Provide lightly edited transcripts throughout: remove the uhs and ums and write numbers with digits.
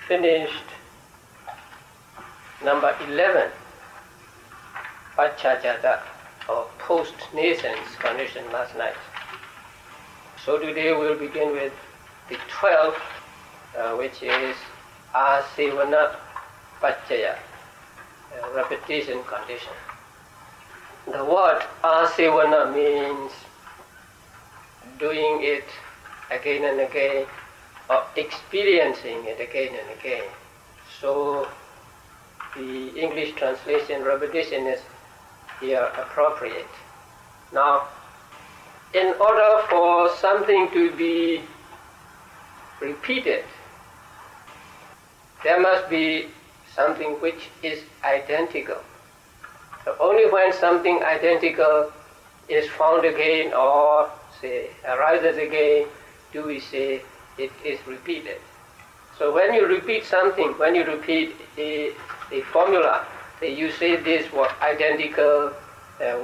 finished number 11, Pachajata, or post-nascence condition last night. So today we'll begin with the 12th, which is Asivana Pachaya, repetition condition. The word Asivana means doing it again and again, or experiencing it again and again. So the English translation, repetition, is here appropriate. Now, in order for something to be repeated, there must be something which is identical. So only when something identical is found again or say arises again do we say it is repeated. So when you repeat something, when you repeat a formula, you say these were identical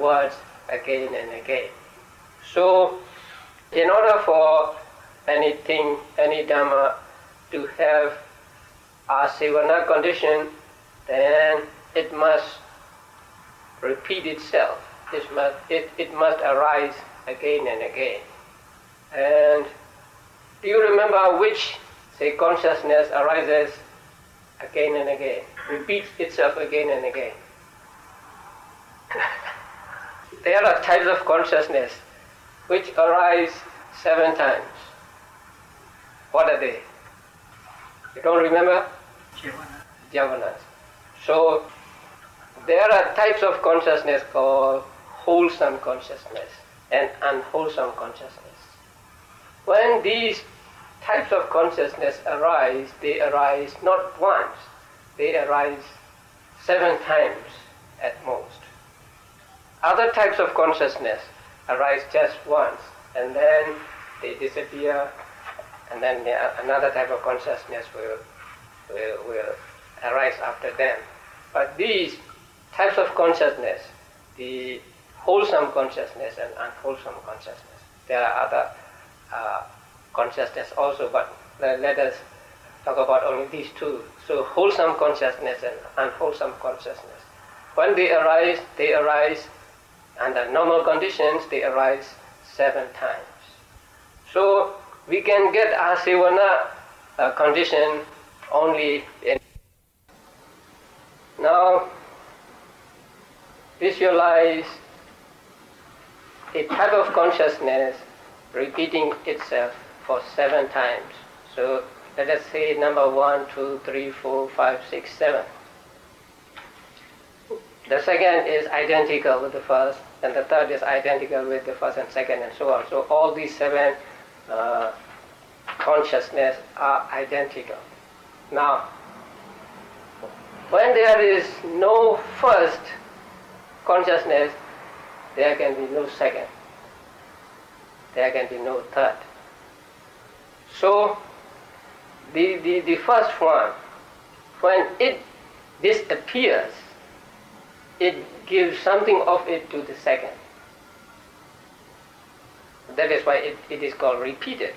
words again and again. So in order for anything, any Dhamma to have a Asivana condition, then it must repeat itself. It must arise again and again. And do you remember which, say, consciousness arises again and again, repeats itself again and again? There are types of consciousness which arise 7 times. What are they? You don't remember? Javanas. So there are types of consciousness called wholesome consciousness and unwholesome consciousness. When these types of consciousness arise, they arise not once, they arise 7 times at most. Other types of consciousness arise just once and then they disappear, and then another type of consciousness will arise after them. But these types of consciousness, the wholesome consciousness and unwholesome consciousness, there are other consciousness also, but let us talk about only these two. So wholesome consciousness and unwholesome consciousness. When they arise under normal conditions, they arise 7 times. So we can get Asivana condition only in. Now visualize a type of consciousness repeating itself for 7 times. So let us say number 1, 2, 3, 4, 5, 6, 7. The second is identical with the first, and the third is identical with the first and second, and so on. So all these 7 consciousness are identical. Now, when there is no first consciousness, there can be no second. There can be no third. So the first one, when it disappears, it gives something of it to the second. That is why it is called repeated.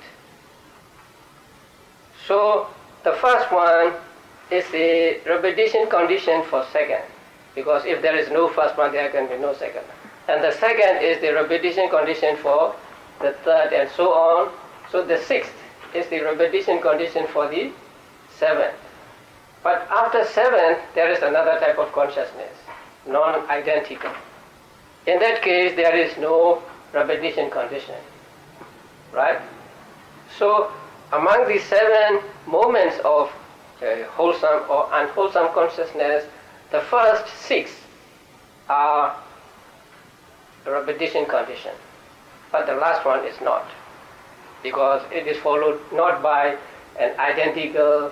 So the first one is a repetition condition for second, because if there is no first one, there can be no second. And the second is the repetition condition for the third, and so on. So the 6th is the repetition condition for the 7th. But after 7th, there is another type of consciousness, non-identical. In that case, there is no repetition condition, right? So among the 7 moments of wholesome or unwholesome consciousness, the first 6 are a repetition condition, but the last one is not, because it is followed not by an identical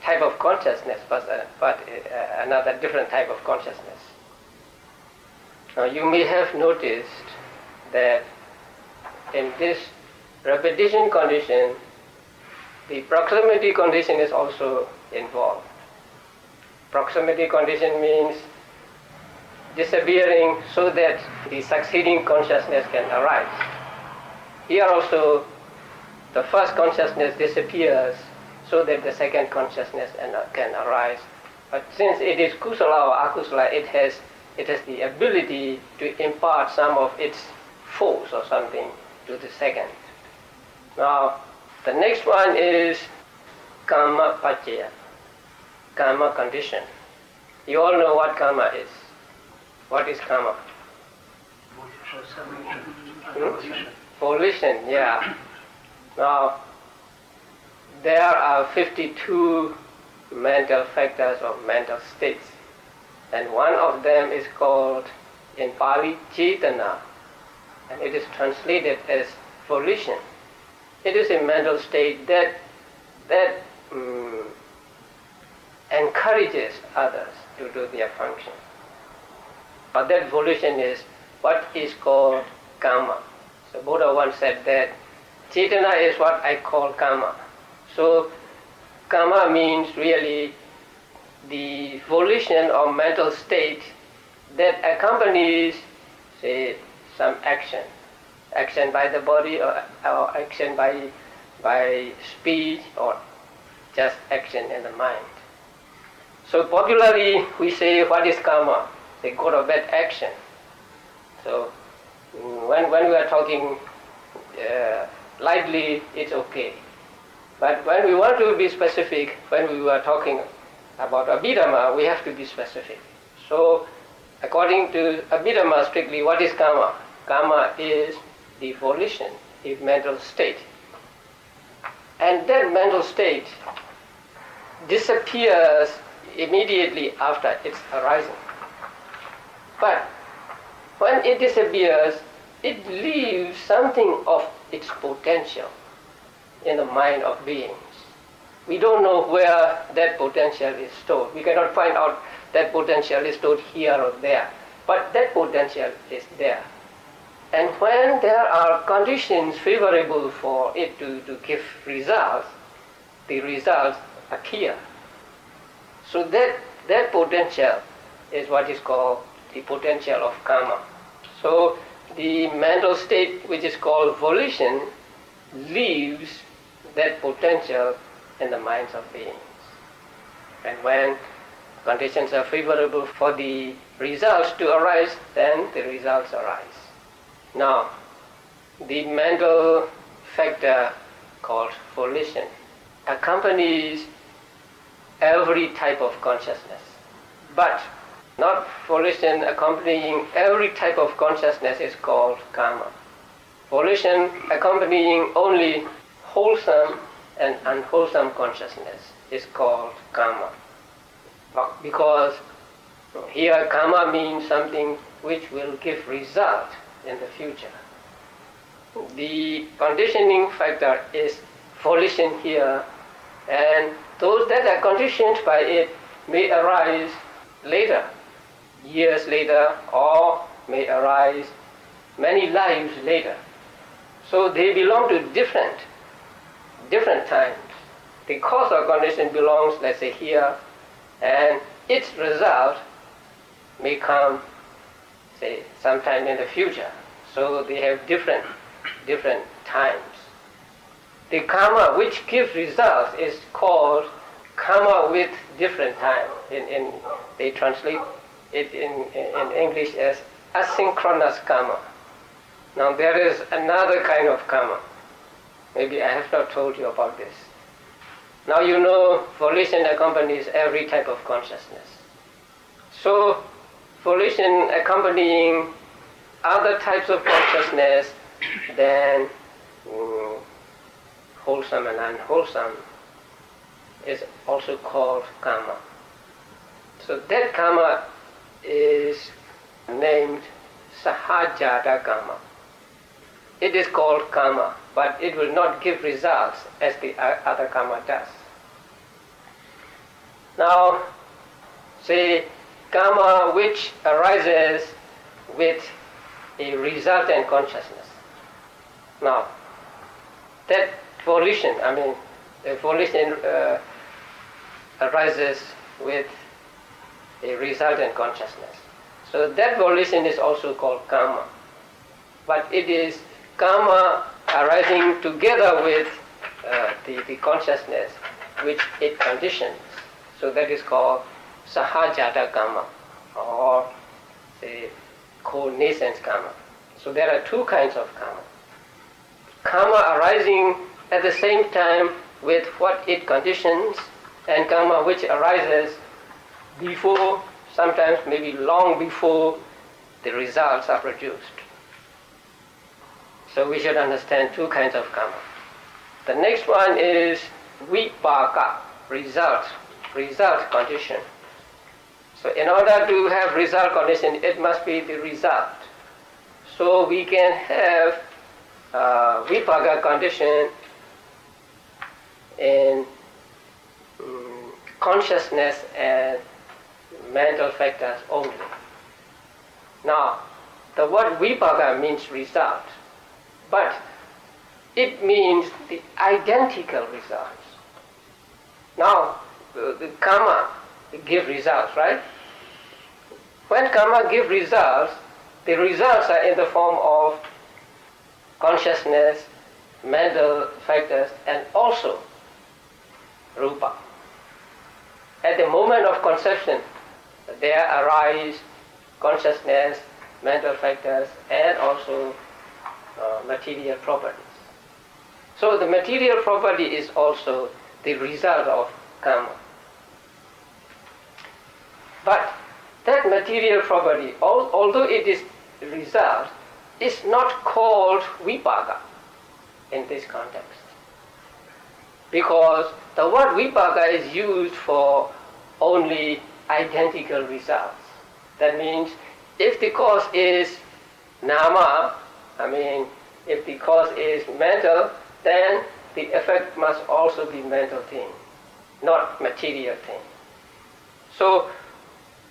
type of consciousness, but another different type of consciousness. Now you may have noticed that in this repetition condition, the proximity condition is also involved. Proximity condition means disappearing so that the succeeding consciousness can arise. Here also, the first consciousness disappears so that the second consciousness can arise. But since it is kusala or akusala, it has the ability to impart some of its force or something to the second. Now, the next one is karma paccaya, karma condition. You all know what karma is. What is karma? Volition, yeah. Now, there are 52 mental factors or mental states, and one of them is called in Pali cetana, and it is translated as volition. It is a mental state that encourages others to do their function. But that volition is what is called karma. So Buddha once said that cetana is what I call karma. So karma means really the volition or mental state that accompanies, say, some action by the body or action by speech or just action in the mind. So popularly we say, what is karma? Say good or bad action. So when we are talking lightly, it's okay. But when we want to be specific, when we are talking about Abhidhamma, we have to be specific. So according to Abhidhamma strictly, what is karma? Karma is the volition, the mental state. And that mental state disappears immediately after its arising. But when it disappears, it leaves something of its potential in the mind of beings. We don't know where that potential is stored. We cannot find out that potential is stored here or there. But that potential is there. And when there are conditions favorable for it to give results, the results appear. So that potential is what is called the potential of karma. So the mental state which is called volition leaves that potential in the minds of beings. And when conditions are favorable for the results to arise, then the results arise. Now, the mental factor called volition accompanies every type of consciousness. But not volition accompanying every type of consciousness is called karma. Volition accompanying only wholesome and unwholesome consciousness is called karma. Because here karma means something which will give result in the future. The conditioning factor is volition here, and those that are conditioned by it may arise later, years later, or may arise many lives later. So they belong to different times. The cause of condition belongs, let's say, here, and its result may come, say, sometime in the future. So they have different times. The karma which gives results is called karma with different time. They translate it in English as asynchronous karma. Now there is another kind of karma. Maybe I have not told you about this. Now you know volition accompanies every type of consciousness. So volition accompanying other types of consciousness than wholesome and unwholesome is also called karma. So that karma is named sahajata karma. It is called karma, but it will not give results as the other karma does. Now, say karma which arises with a resultant consciousness. Now, that volition, the volition arises with a resultant consciousness. So that volition is also called karma. But it is karma arising together with the consciousness which it conditions. So that is called sahajata karma, or the co-nascent karma. So there are two kinds of karma. Karma arising at the same time with what it conditions, and karma which arises before, sometimes maybe long before the results are produced. So we should understand two kinds of karma. The next one is vipaka, result condition. So in order to have result condition, it must be the result. So we can have vipaka condition in consciousness and mental factors only. Now, the word vipaka means result, but it means the identical results. Now, the karma give results, right? When karma give results, the results are in the form of consciousness, mental factors, and also rupa. At the moment of conception, there arise consciousness, mental factors, and also material properties. So the material property is also the result of karma. But that material property, although it is the result, is not called vipaka in this context. Because the word vipaka is used for only identical results. That means if the cause is nama, if the cause is mental, then the effect must also be mental thing, not material thing. So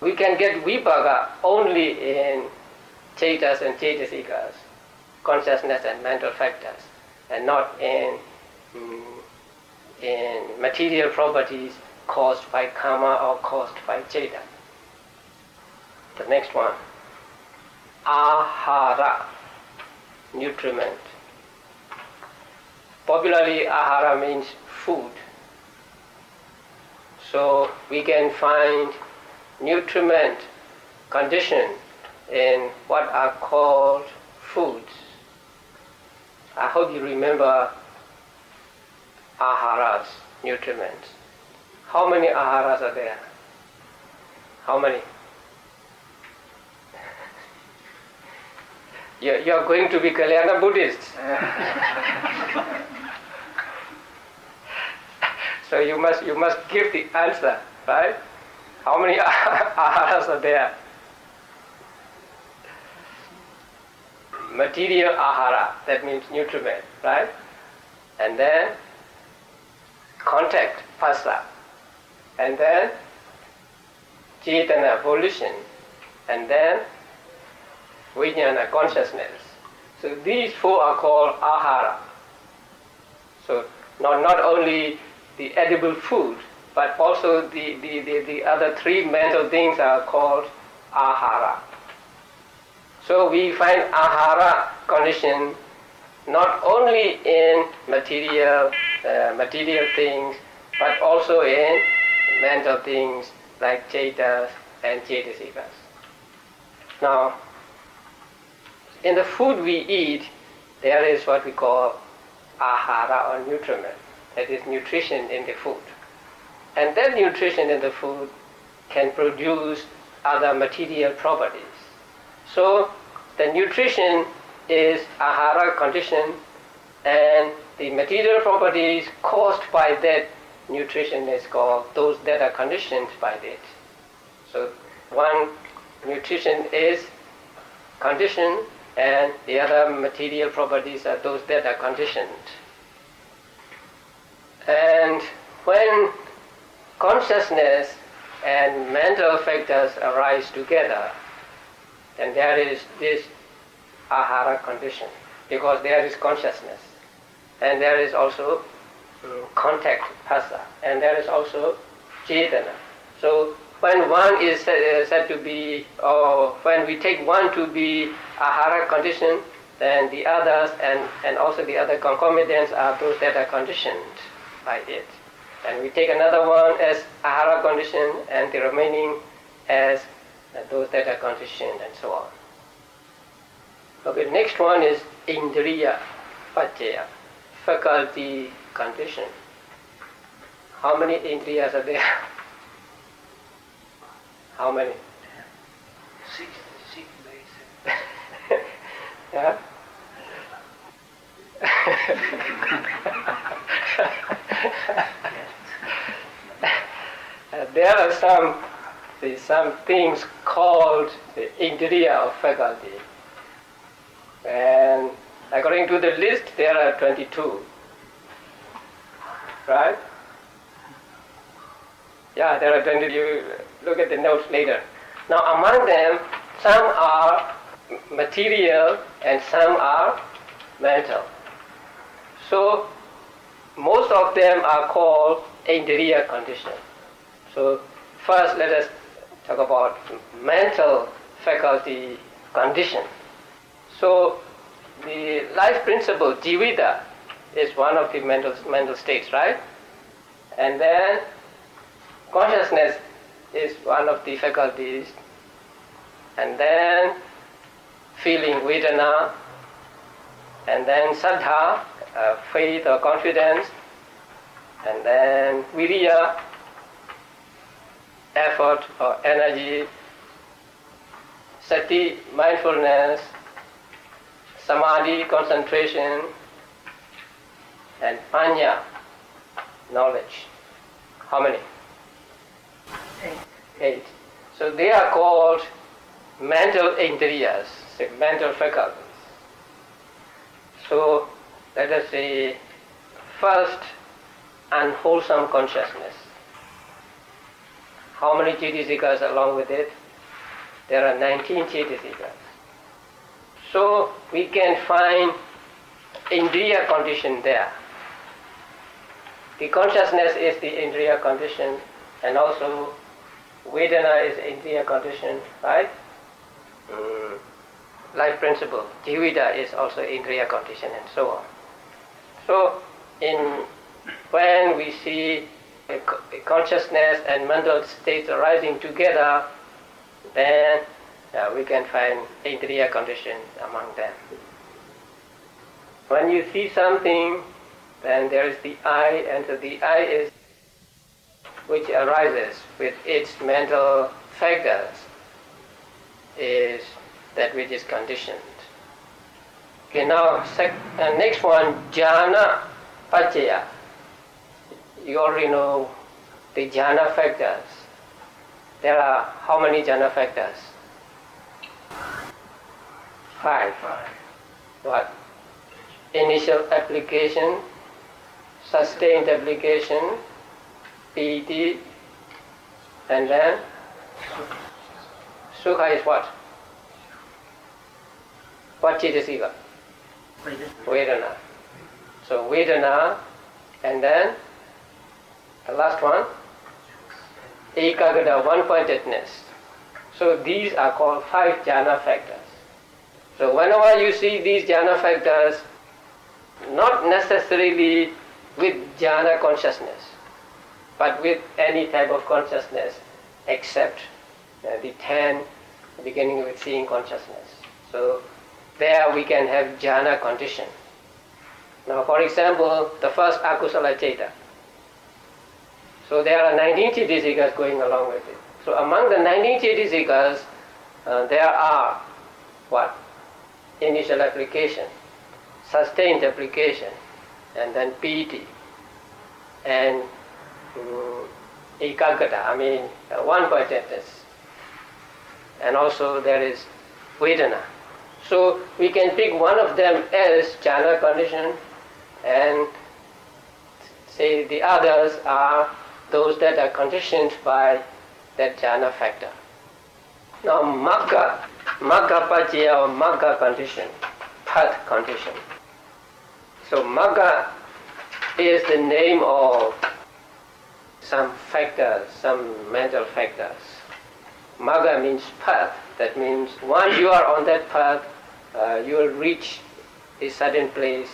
we can get vipaka only in cetas and cetasikas, consciousness and mental factors, and not in material properties caused by karma or caused by ceta. The next one, ahara, nutriment. Popularly, ahara means food. So we can find nutriment condition in what are called foods. I hope you remember aharas, nutriments. How many aharas are there? How many? You're going to be Kalyana Buddhists. So you must give the answer, right? How many aharas are there? Material ahara, that means nutriment, right? And then contact, phassa. And then cetana, volition. And then vijnana, consciousness. So these four are called ahara. So not only the edible food, but also the other three mental things are called ahara. So we find ahara condition not only in material things, but also in mental things like cetas and cetasikas. Now, in the food we eat, there is what we call ahara or nutriment. That is nutrition in the food. And that nutrition in the food can produce other material properties. So the nutrition is ahara condition, and the material properties caused by that nutrition is called those that are conditioned by it. So one nutrition is conditioned, and the other material properties are those that are conditioned. And when consciousness and mental factors arise together, then there is this ahara condition, because there is consciousness, and there is also contact, phassa, and there is also cetana. So when one is said to be, or when we take one to be ahara condition, then the others and also the other concomitants are those that are conditioned by it. And we take another one as ahara condition, and the remaining as those that are conditioned, and so on. Okay, next one is indriya paccaya, faculty condition. How many indriyas are there? How many? 6 Yeah? There are some things called the indriya of faculty. And according to the list, there are 22. Right? Yeah, there are 22. You look at the notes later. Now, among them, some are material and some are mental. So, most of them are called indriya condition. So, first let us talk about mental faculty condition. So, the life principle, jivita, is one of the mental states, right? And then consciousness is one of the faculties. And then feeling, vedana. And then saddha, faith or confidence. And then viriya, effort or energy. Sati, mindfulness. Samadhi, concentration. And panya, knowledge. How many? 8. So they are called mental indriyas, mental faculties. So let us say first, unwholesome consciousness. How many cetasikas along with it? There are 19 cetasikas. So we can find indriya condition there. The consciousness is the indriya condition, and also vedana is indriya condition, right? Life principle, jivita is also indriya condition, and so on. So when we see a consciousness and mental states arising together, then we can find indriya condition among them. When you see something, then there is the eye, and so the eye is which arises with its mental factors is that which is conditioned. Okay, now next one, jhana paccaya. You already know the jhana factors. There are how many jhana factors? 5. What? Initial application, sustained application, piti, and then sukha is what? What cetasika? Vedana. So vedana, and then the last one, ekagata, one-pointedness. So these are called 5 jhana factors. So whenever you see these jhana factors, not necessarily with jhana consciousness, but with any type of consciousness except the 10 beginning with seeing consciousness. So there we can have jhana condition. Now for example, the first akusala ceta. So there are 19 cetasikas going along with it. So among the 19 cetasikas, there are what? Initial application, sustained application, and then piti, and ekagata, one-pointedness. And also there is vedana. So we can pick one of them as jhana condition, and say the others are those that are conditioned by that jhana factor. Now magga paccaya or magga condition, path condition. So magga is the name of some factors, some mental factors. Magga means path. That means once you are on that path, you will reach a certain place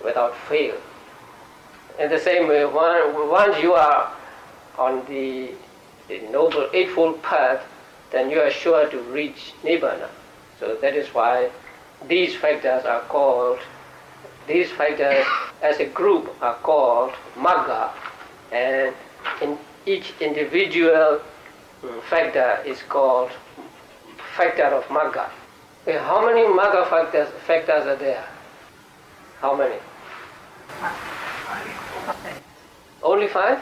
without fail. In the same way, once you are on the Noble Eightfold Path, then you are sure to reach Nibbana. So that is why these factors as a group are called Magga, and in each individual factor is called factor of Magga. How many Magga factors are there? How many? Only 5?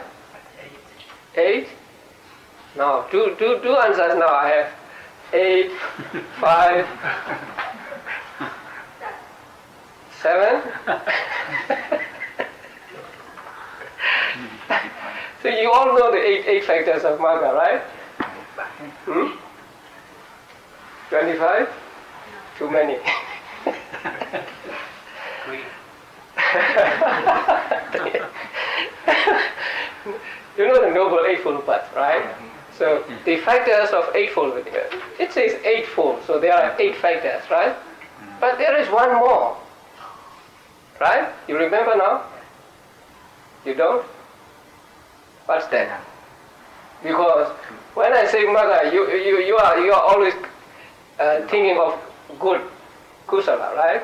8? No, two answers now. I have 8, 5, 7. So you all know the eight factors of Magga, right? 25? Too many. You know the Noble Eightfold Path, right? So the factors of Eightfold, it says eightfold, so there are 8 factors, right? But there is one more, right? You remember now? You don't? What's that? Because when I say Magga, you are always thinking of good kusala, right?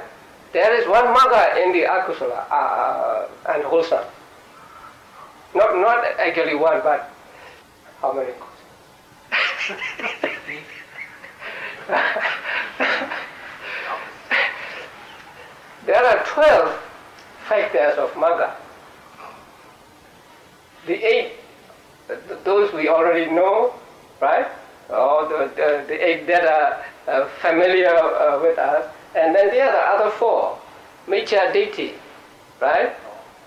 There is one Magga in the akusala, unwholesome. Not actually one, but how many? There are 12 factors of Magga. The 8, those we already know, right? Or the 8 that are familiar with us. And then there are the other 4. Miccha Ditti, right?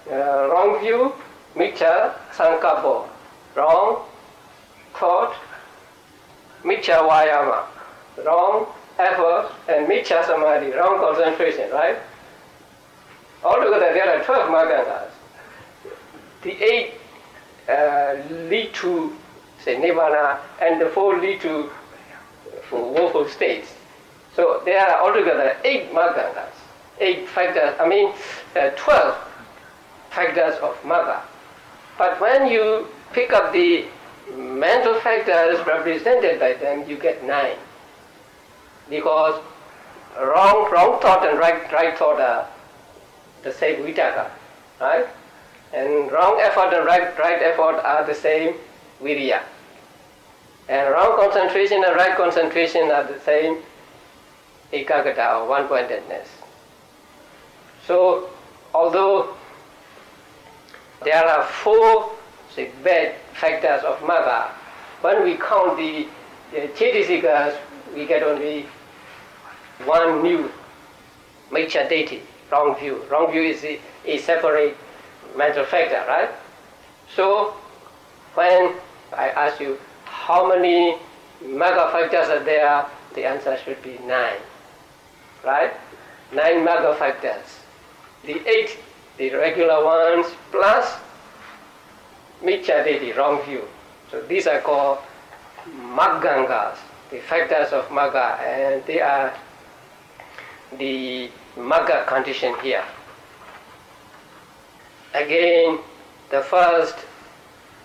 Wrong view, Miccha Sankappo, wrong thought, Miccha Vayama, wrong effort, and Miccha Samadhi, wrong concentration, right? Altogether there are 12 Maggangas. The 8 lead to, say, Nibbana, and the 4 lead to woeful states. So there are altogether 8 Maggangas, 12 factors of Magga. But when you pick up the mental factors represented by them, you get 9. Because wrong thought and right thought are the same vitaka, right? And wrong effort and right effort are the same virya. And wrong concentration and right concentration are the same ekaggata, or one-pointedness. So, although there are 4 bad factors of Magga, when we count the Cetasikas, we get only 1 new Miccha Ditti, wrong view. Wrong view is a separate mental factor, right? So, when I ask you how many Magga factors are there, the answer should be 9, right? 9 Magga factors. The 8, the regular ones, plus Miccha Ditti, wrong view. So these are called Maggangas, the factors of Magga, and they are the Magga condition here. Again, the first,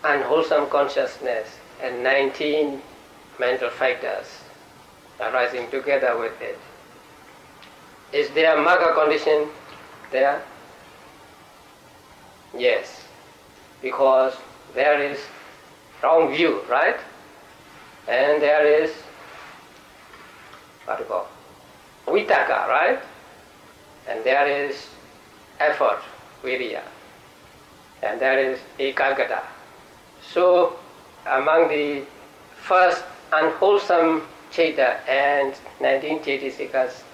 unwholesome consciousness, and 19 mental factors arising together with it. Is there Magga condition there? Yes, because there is wrong view, right? And there is, what do you call, vitaka, right? And there is effort, virya. And there is ekaggata. So, among the first unwholesome Cheta and 19 Cetasikas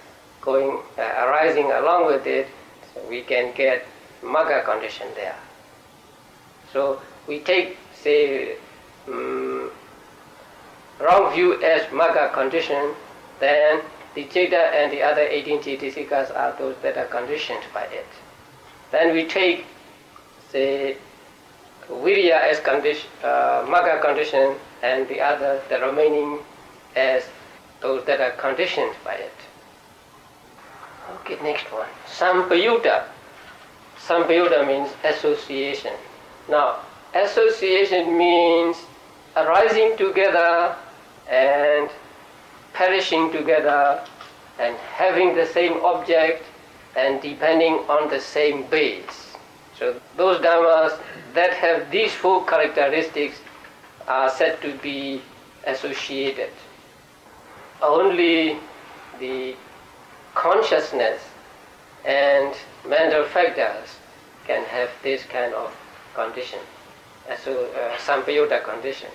arising along with it, so we can get Magga condition there. So we take, say, wrong view as Magga condition, then the Cheta and the other 18 Cetasikas are those that are conditioned by it. Then we take, say, virya as Magga condition, and the remaining as those that are conditioned by it. Okay, next one. Sampayutta. Sampayutta means association. Now, association means arising together and perishing together and having the same object and depending on the same base. So those dhammas that have these four characteristics are said to be associated. Only the consciousness and mental factors can have this kind of condition, sampayutta condition.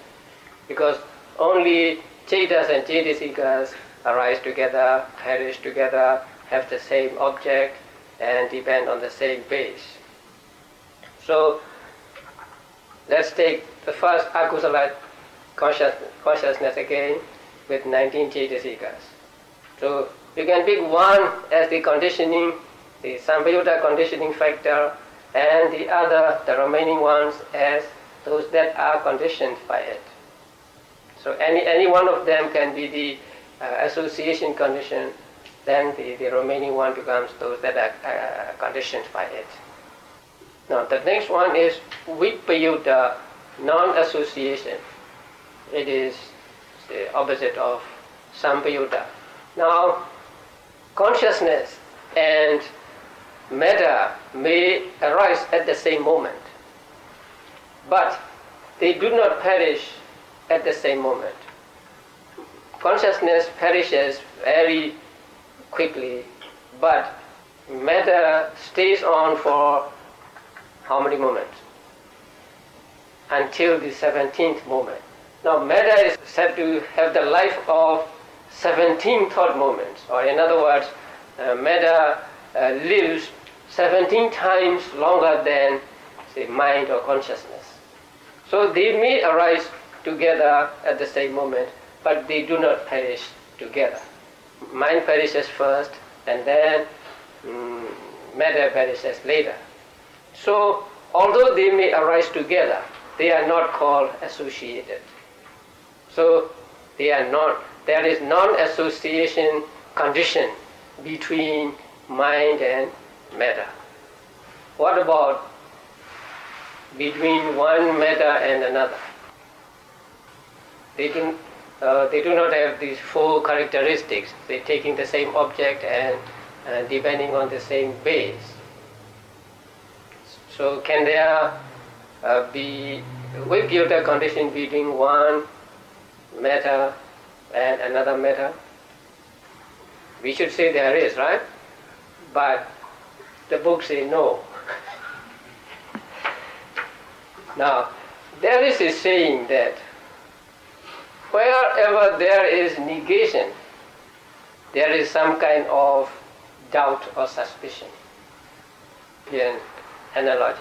Because only cetas and cetasikas arise together, perish together, have the same object, and depend on the same base. So, let's take the first akusala consciousness again with 19 cetasikas. So, you can pick one as the conditioning, the sampayutta conditioning factor, and the other, the remaining ones, as those that are conditioned by it. So any one of them can be the association condition, then the remaining one becomes those that are conditioned by it. Now the next one is Vipayutta, non-association. It is the opposite of Sampayutta. Now consciousness and matter may arise at the same moment, but they do not perish at the same moment. Consciousness perishes very quickly, but matter stays on for how many moments? Until the 17th moment. Now matter is said to have the life of 17 thought moments, or in other words, matter lives 17 times longer than, say, mind or consciousness. So they may arise together at the same moment, but they do not perish together. Mind perishes first, and then matter perishes later. So, although they may arise together, they are not called associated. So, there is non-association condition between mind and matter. What about between one matter and another? They do not have these four characteristics. They're taking the same object and depending on the same base. So can there be Vipayutta condition between one matter and another matter? We should say there is, right? But the books say no. Now, there is a saying that wherever there is negation, there is some kind of doubt or suspicion. Here, analogy.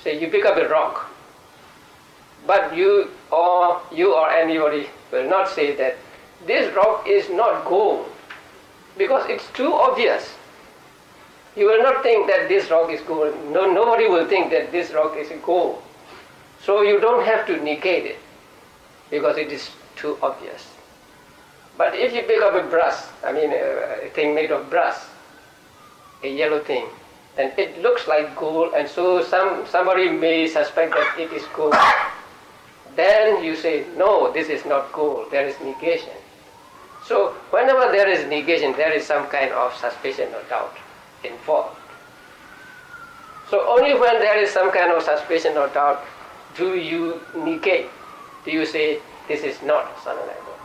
Say you pick up a rock, but you or anybody will not say that this rock is not gold, because it's too obvious. You will not think that this rock is gold. No, nobody will think that this rock is gold. So you don't have to negate it, because it is too obvious. But if you pick up a brass, a thing made of brass, a yellow thing, then it looks like gold, and so somebody may suspect that it is gold. Then you say, no, this is not gold, there is negation. So whenever there is negation, there is some kind of suspicion or doubt involved. So only when there is some kind of suspicion or doubt do you negate, do you say this is not something like that.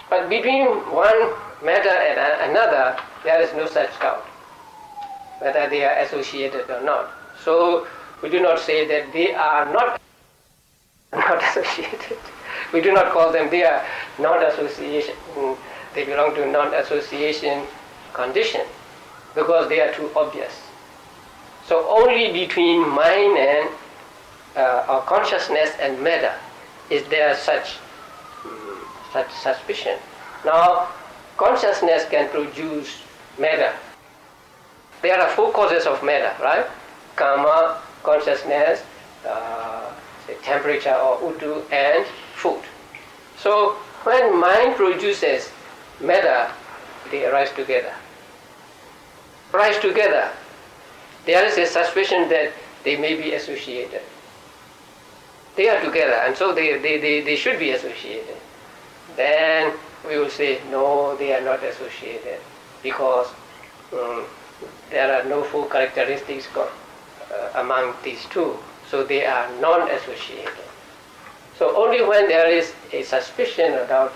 But between one matter and another, there is no such doubt, whether they are associated or not. So we do not say that they are not associated. We do not call them, they are non-association. They belong to non-association condition, because they are too obvious. So only between mind and or consciousness and matter is there such suspicion. Now, consciousness can produce matter. There are four causes of matter, right? Karma, consciousness, temperature or utu, and food. So when mind produces matter, they arise together. Rise together there is a suspicion that they may be associated. They are together, and so they should be associated. Then we will say, no, they are not associated, because there are no four characteristics among these two, so they are non-associated. So only when there is a suspicion or doubt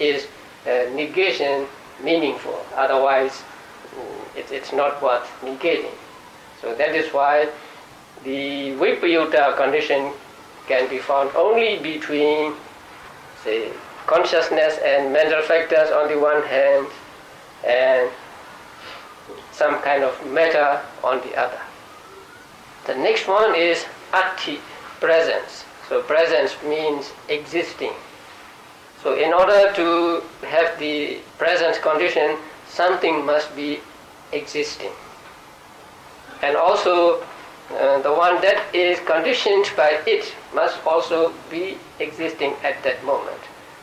is negation meaningful. Otherwise, it's not worth negating. So that is why the Vipayutta condition can be found only between, say, consciousness and mental factors on the one hand, and some kind of matter on the other. The next one is atti, presence. So presence means existing. So in order to have the presence condition, something must be existing. And also the one that is conditioned by it must also be existing at that moment.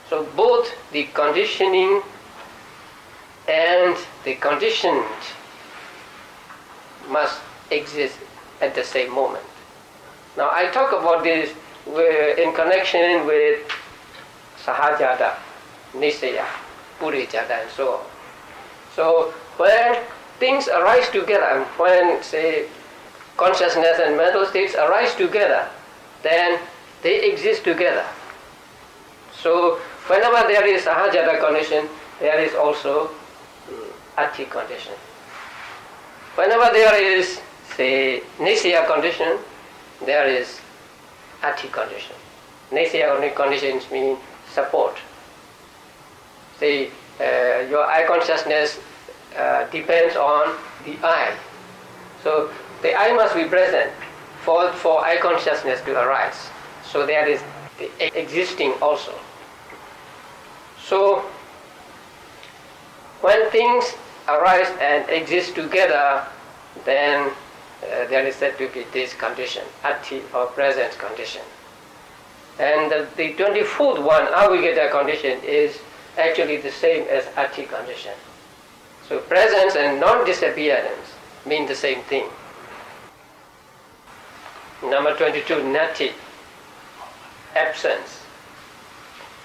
So both the conditioning and the conditioned must exist at the same moment. Now I talk about this in connection with Sahajada, Nisaya, Purijada, and so on. So when things arise together, when, say, consciousness and mental states arise together, then they exist together. So whenever there is Sahajada condition, there is also Atti condition. Whenever there is, say, Nisaya condition, there is Atti condition. Nisaya conditions mean support. Say, your eye consciousness depends on the eye. So the eye must be present for eye consciousness to arise. So there is the existing also. So when things arise and exist together, then there is said to be this condition, atti or present condition. And the 24th one, avigata condition, is actually the same as atti condition. So presence and non-disappearance mean the same thing. Number 22, nati, absence.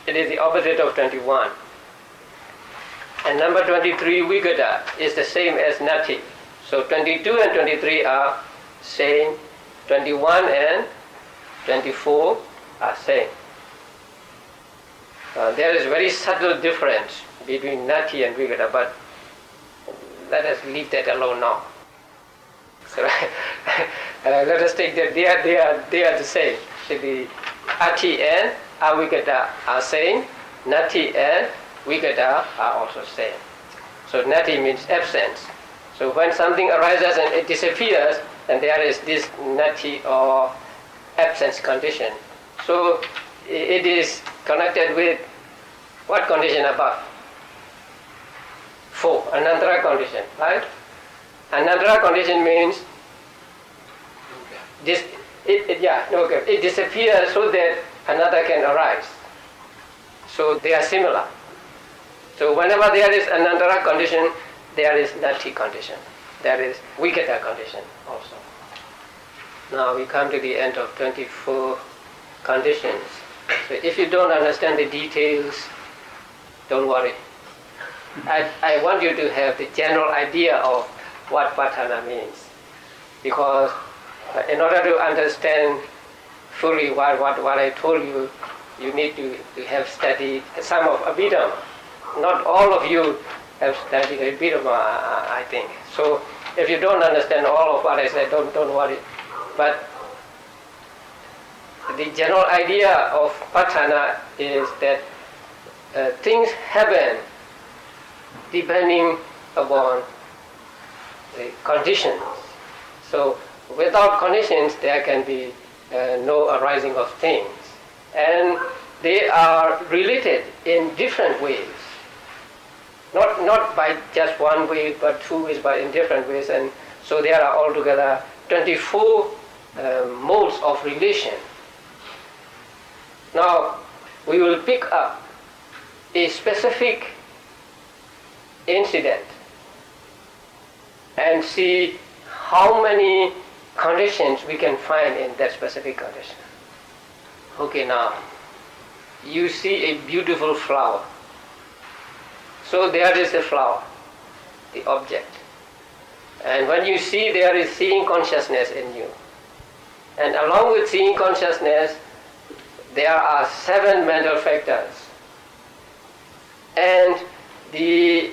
It is the opposite of 21. And number 23, vigata, is the same as nati. So 22 and 23 are same, 21 and 24 are same. There is very subtle difference between nati and vigata, but let us leave that alone now. So let us take that they are the same. So the atti and avigata are same, nati and vigata are also same. So nati means absence. So when something arises and it disappears, then there is this nati or absence condition. So it is connected with what condition above? 4, anantara condition, right? Anantara condition means it disappears so that another can arise. So they are similar. So whenever there is anantara condition, there is nati condition. There is vigata condition also. Now we come to the end of 24 conditions. So if you don't understand the details, don't worry. I want you to have the general idea of what Patthana means. Because in order to understand fully what I told you, you need to have studied some of Abhidhamma. Not all of you have studied Abhidhamma, I think. So if you don't understand all of what I said, don't worry. But the general idea of Patthana is that things happen depending upon the conditions. So without conditions, there can be no arising of things. And they are related in different ways. Not by just one way, but two ways, but in different ways. And so there are altogether 24 modes of relation. Now, we will pick up a specific incident and see how many conditions we can find in that specific condition. Okay, now, you see a beautiful flower. So there is a flower, the object. And when you see, there is seeing consciousness in you. And along with seeing consciousness, there are 7 mental factors. And the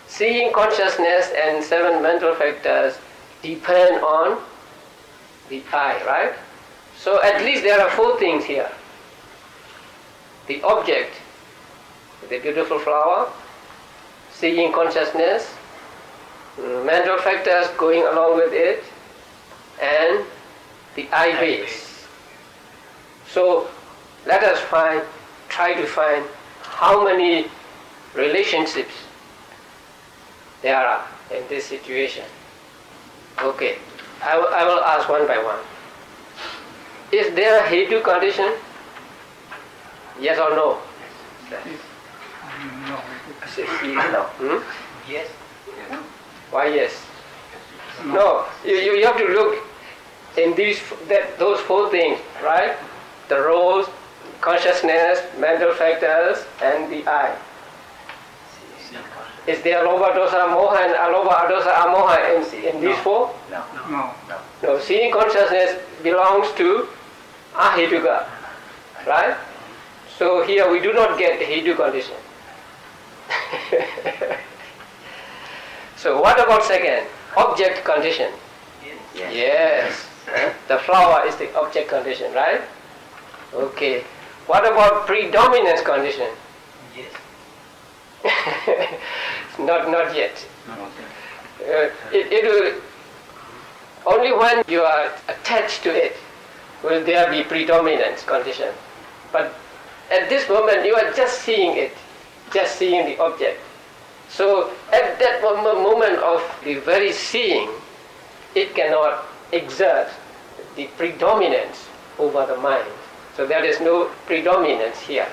seeing consciousness and 7 mental factors depend on the I, right? So at least there are 4 things here. The object, the beautiful flower, seeing consciousness, mental factors going along with it, and the I base. So let us try to find how many relationships there are in this situation. Okay, I will ask one by one. Is there a hetu condition? Yes or no? No. Hmm? Yes. Why yes? No, you have to look in those 4 things, right? The roles, consciousness, mental factors, and the I. Is there lobha, dosa, moha, and alobha, adosa, amoha in these 4? No, seeing consciousness belongs to ahetuka, right? So here we do not get the hetu condition. So what about second? Object condition. Yes. The flower is the object condition, right? Okay. What about predominance condition? Yes. Not yet. It will only when you are attached to it will there be predominance condition. But at this moment you are just seeing it, just seeing the object. So at that moment of the very seeing, it cannot exert the predominance over the mind. So there is no predominance here.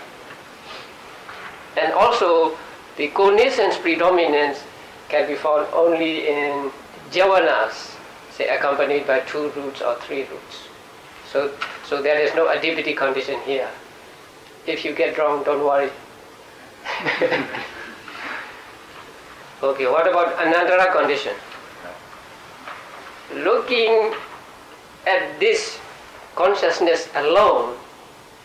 And also the connaissance predominance can be found only in jhavanas, say accompanied by 2 roots or 3 roots. So there is no adipati condition here. If you get wrong, don't worry. Okay, what about anantara condition? Looking at this consciousness alone,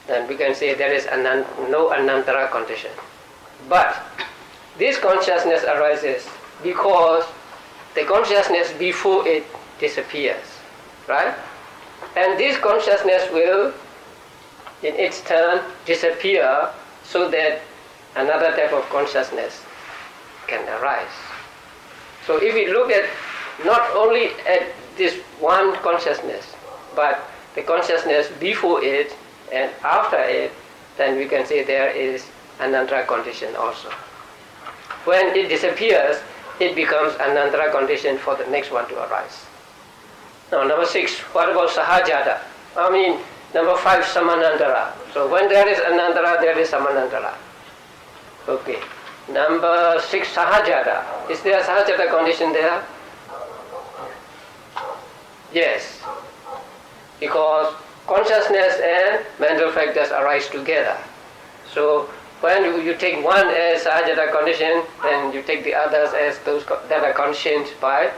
then we can say there is no anantara condition. But this consciousness arises because the consciousness before it disappears, right? And this consciousness will, in its turn, disappear so that another type of consciousness can arise. So if we look at not only at this one consciousness, but the consciousness before it and after it, then we can say there is anantara condition also. When it disappears, it becomes anantara condition for the next one to arise. Now number 6, what about sahajata? Number 5, samanantara. So when there is anantara, there is samanantara. Okay. Number 6, sahajata. Is there a sahajata condition there? Yes. Because consciousness and mental factors arise together. So when you take one as sahajata condition, then you take the others as those that are conditioned by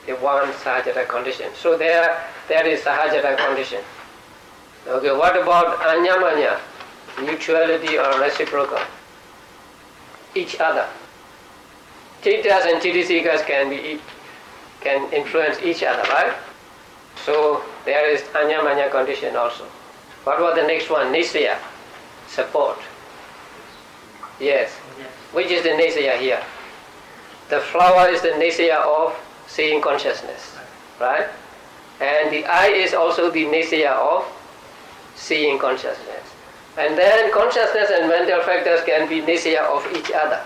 the one sahajata condition. So there is sahajata condition. Okay, what about anyamanya? Mutuality or reciprocal? Each other. Chittas and chittasikas can influence each other, right? So there is anyamanya condition also. What about the next one? Nisaya, support. Yes. Which is the nisaya here? The flower is the nisaya of seeing consciousness, right? And the I is also the nisaya of seeing consciousness. And then consciousness and mental factors can be nisaya of each other.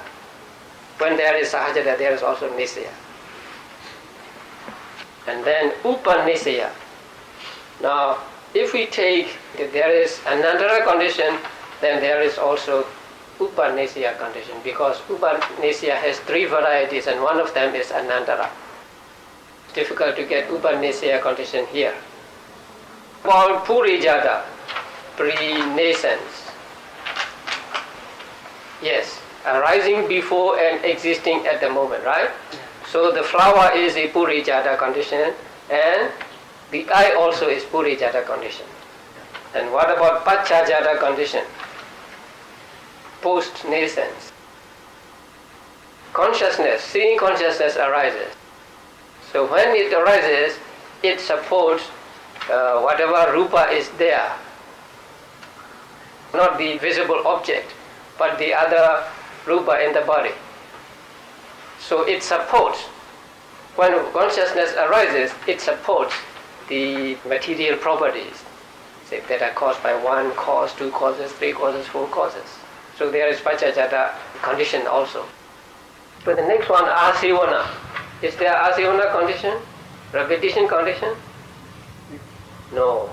When there is sahajata, there is also nisaya. And then upanisaya. Now, if we take that there is anantara condition, then there is also upanisaya condition, because upanisaya has 3 varieties and one of them is anantara. It's difficult to get Upanishaya condition here. Called Purijata, pre-nascence. Yes, arising before and existing at the moment, right? So the flower is a Purijata condition, and the eye also is Purijata condition. And what about Pachajata condition? Post-nascence. Consciousness, seeing consciousness arises. So when it arises, it supports whatever rupa is there. Not the visible object, but the other rupa in the body. So it supports, when consciousness arises, it supports the material properties, say, that are caused by one cause, two causes, three causes, four causes. So there is Pachajata condition also. But the next one, Asivana. Is there Asivana condition? Repetition condition? No.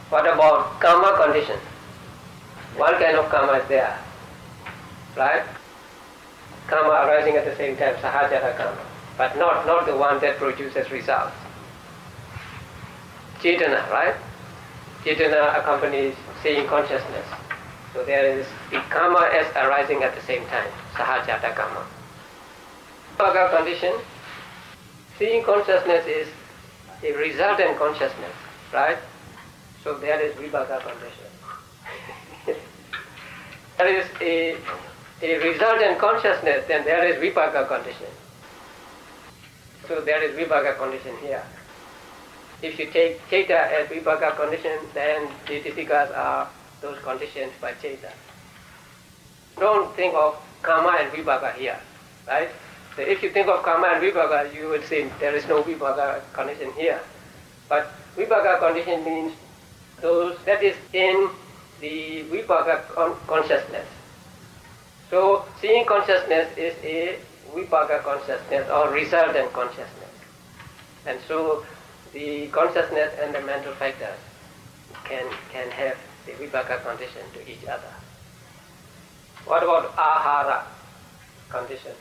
What about Kama condition? One kind of Kama is there, right? Kama arising at the same time, Sahajata Kama, but not the one that produces results. Chetana, right? Chetana accompanies seeing consciousness. So there is the Kama as arising at the same time, Sahajata Kama. Vibhaka condition, seeing consciousness is a resultant consciousness, right? So there is Vibhaka condition. There is a resultant consciousness, then there is Vibhaka condition. So there is Vibhaka condition here. If you take Cheta as Vibhaka condition, then the Jititikas are those conditions by Cheta. Don't think of Kama and Vibhaka here, right? So if you think of Kama and Vibhaka, you would say there is no Vibhaka condition here. But Vibhaka condition means those that is in the Vibhaka consciousness. So seeing consciousness is a Vibhaka consciousness or resultant consciousness. And so the consciousness and the mental factors can have the Vibhaka condition to each other. What about Ahara condition?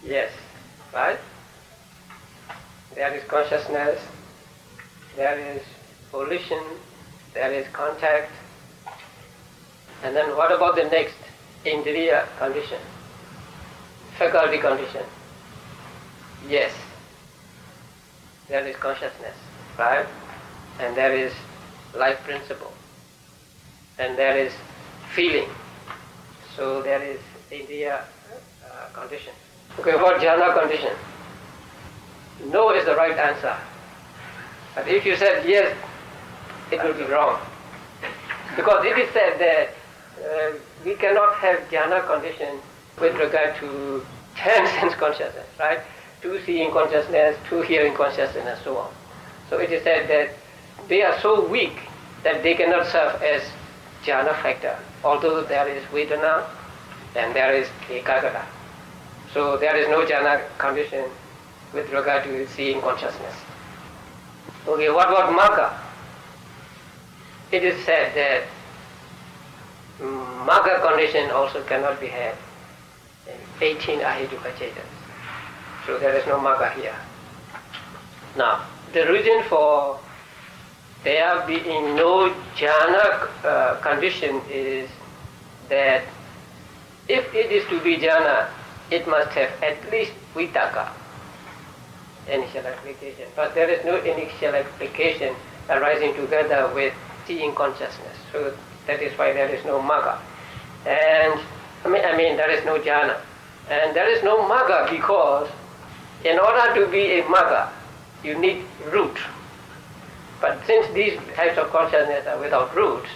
Yes, right? There is consciousness, there is volition, there is contact. And then what about the next? Indriya condition, faculty condition. Yes, there is consciousness, right? And there is life principle. And there is feeling. So there is Indriya condition. Okay, what jhana condition? No is the right answer. But if you said yes, it will be wrong. Because it is said that we cannot have jhana condition with regard to 10 sense consciousness, right? 2 seeing consciousness, 2 hearing consciousness, and so on. So it is said that they are so weak that they cannot serve as jhana factor, although there is vedana and there is ekaggata. So there is no jhana condition with regard to seeing consciousness. Okay, what about magga? It is said that magga condition also cannot be had in 18 ahituka chetas. So there is no magga here. Now, the reason for there being no jhana condition is that if it is to be jhana, it must have at least vitaka, initial application. But there is no initial application arising together with seeing consciousness. So that is why there is no magga. And I mean there is no jhana. And there is no magga because in order to be a magga, you need root. But since these types of consciousness are without roots,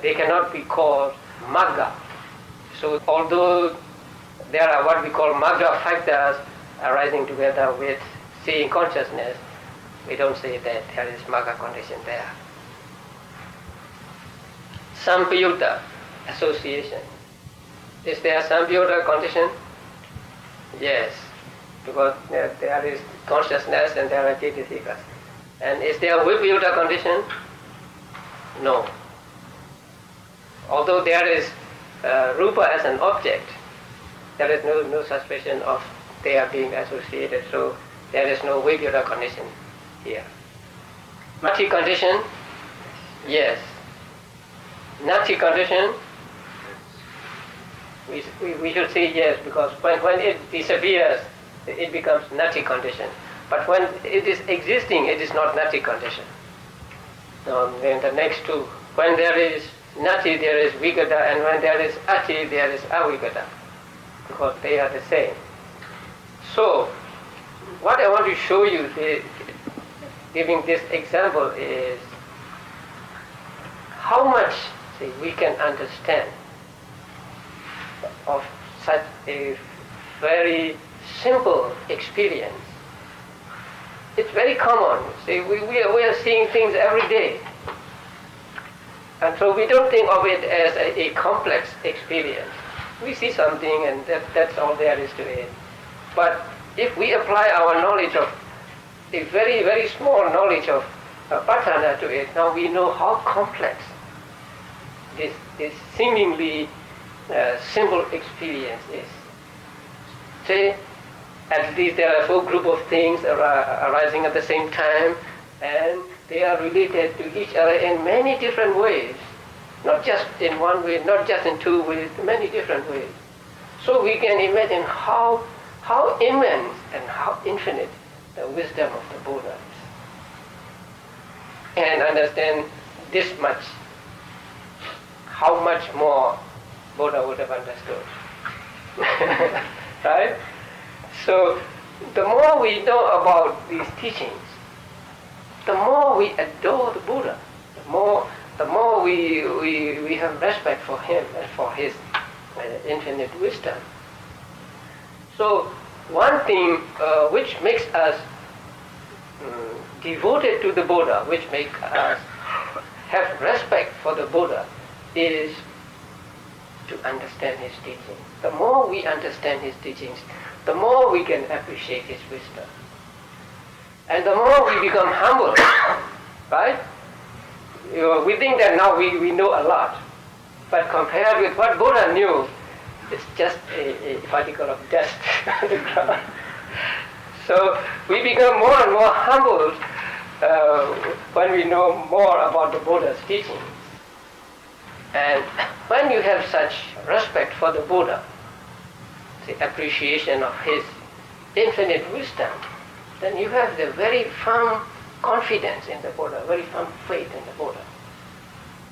they cannot be called magga. So although there are what we call magga factors arising together with seeing consciousness, we don't say that there is magga condition there. Sampayutta, association. Is there sampayutta condition? Yes, because there is consciousness and there are cetasikas. And is there vipayutta condition? No. Although there is rupa as an object, there is no suspicion of their being associated. So there is no regular condition here. Nati condition? Yes. Nati condition? We should say yes, because when it disappears, it becomes nati condition. But when it is existing, it is not nati condition. Then the next two. When there is nati, there is vigata, and when there is ati, there is avigata, because they are the same. So, what I want to show you, giving this example, is how much we can understand of such a very simple experience. It's very common. See, we are seeing things every day. And so we don't think of it as a complex experience. We see something and that's all there is to it. But if we apply our knowledge of, a very, very small knowledge of Patthana to it, now we know how complex this seemingly simple experience is. Say, at least there are 4 groups of things arising at the same time, and they are related to each other in many different ways. Not just in one way, not just in 2 ways, many different ways. So we can imagine how immense and how infinite the wisdom of the Buddha is. And understand this much, how much more Buddha would have understood. Right? So the more we know about these teachings, the more we adore the Buddha, the more we have respect for him and for his infinite wisdom. So one thing which makes us devoted to the Buddha, which makes us have respect for the Buddha, is to understand his teachings. The more we understand his teachings, the more we can appreciate his wisdom. And the more we become humble, right? We think that now we know a lot. But compared with what Buddha knew, it's just a particle of dust on the ground. So we become more and more humbled when we know more about the Buddha's teachings. And when you have such respect for the Buddha, the appreciation of his infinite wisdom, then you have the very firm confidence in the Buddha, very firm faith in the Buddha.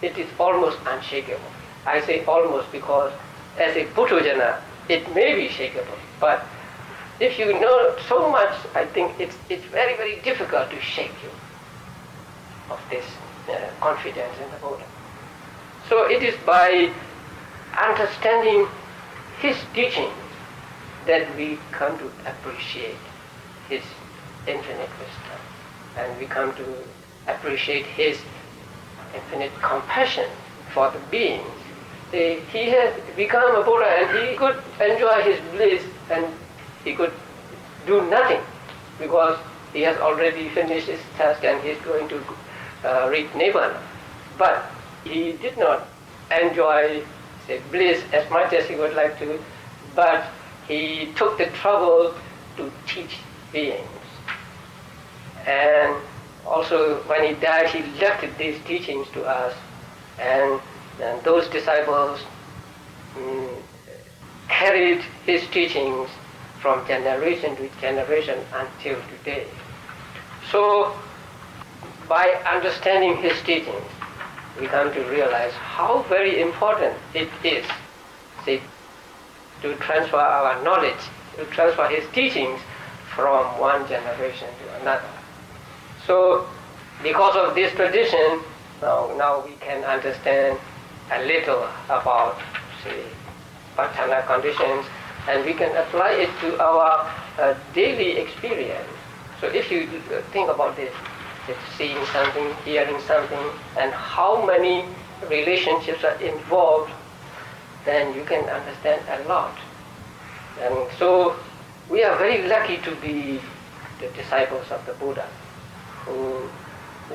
It is almost unshakable. I say almost because as a Puthujana, it may be shakeable. But if you know so much, I think it's very, very difficult to shake you of this confidence in the Buddha. So it is by understanding his teaching that we come to appreciate his infinite wisdom, and we come to appreciate his infinite compassion for the beings. He has become a Buddha and he could enjoy his bliss and he could do nothing because he has already finished his task and he is going to reach Nibbana. But he did not enjoy bliss as much as he would like to, but he took the trouble to teach beings. And also when he died, he left these teachings to us, and those disciples carried his teachings from generation to generation until today. So by understanding his teachings, we come to realize how very important it is, to transfer our knowledge, to transfer his teachings from one generation to another. So because of this tradition, now we can understand a little about, Patthana conditions, and we can apply it to our daily experience. So if you think about this, it's seeing something, hearing something, and how many relationships are involved, then you can understand a lot. And so we are very lucky to be the disciples of the Buddha, who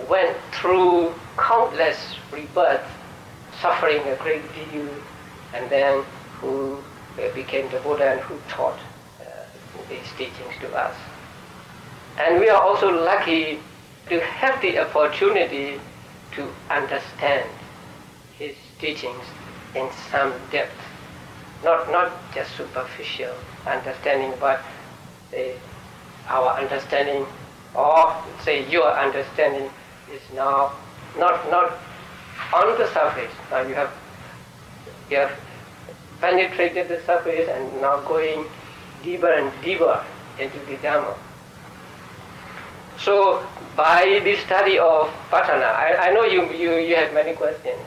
went through countless rebirths, suffering a great deal, and then who became the Buddha and who taught these teachings to us. And we are also lucky to have the opportunity to understand his teachings in some depth. Not just superficial understanding, but our understanding, or say your understanding, is now not on the surface. Now you have penetrated the surface and now going deeper and deeper into the Dhamma. So by the study of Patthana, I know you have many questions,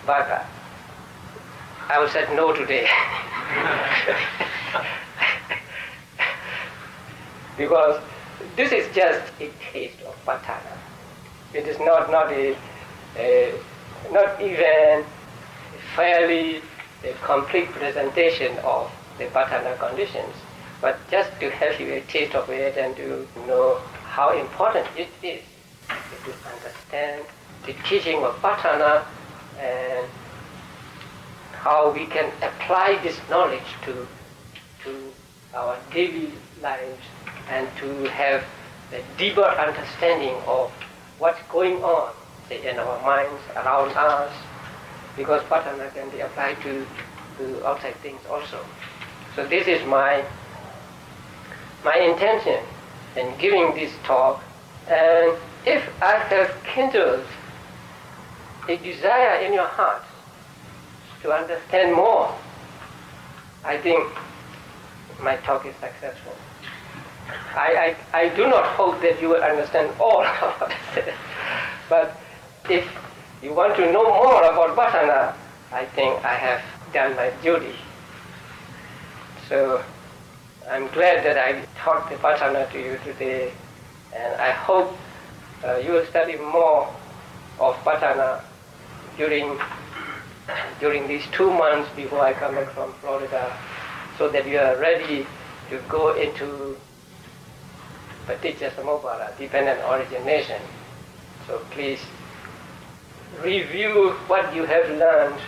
but I will say no today. Because this is just a taste of Patthana. It is not even fairly a complete presentation of the Patthana conditions, but just to have you a taste of it and to know how important it is to understand the teaching of Patthana and how we can apply this knowledge to our daily lives and to have a deeper understanding of what's going on, say, in our minds, around us, because Patthana can be applied to outside things also. So this is my intention in giving this talk, and if I have kindled a desire in your heart to understand more, I think my talk is successful. I do not hope that you will understand all of it, but if you want to know more about Patthana, I think I have done my duty. So I'm glad that I taught the Patthana to you today, and I hope you will study more of Patthana during these 2 months before I come back from Florida, so that you are ready to go into Paticca-samuppada, dependent origination. So please review what you have learned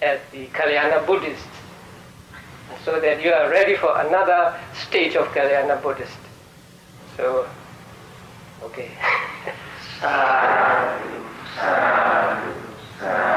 at the Kalyana Buddhist, so that you are ready for another stage of Kalyana Buddhist. So, okay. Sadhu, sadhu, sadhu.